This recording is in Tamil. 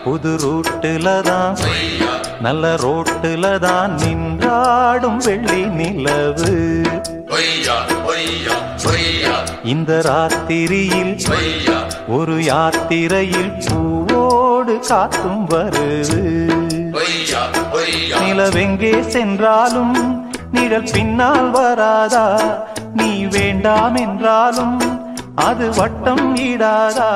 புது ரூட்டுல தான் நல்ல ரோட்டுல தான் நின்றாடும் வெள்ளி நிலவு. இந்த ராத்திரியில் ஒரு யாத்திரையில் பூவோடு காத்தும் வருது. நிலவெங்கே சென்றாலும் நிழல் பின்னால் வராதா? நீ வேண்டாம் என்றாலும் அது வட்டம் இடாதா?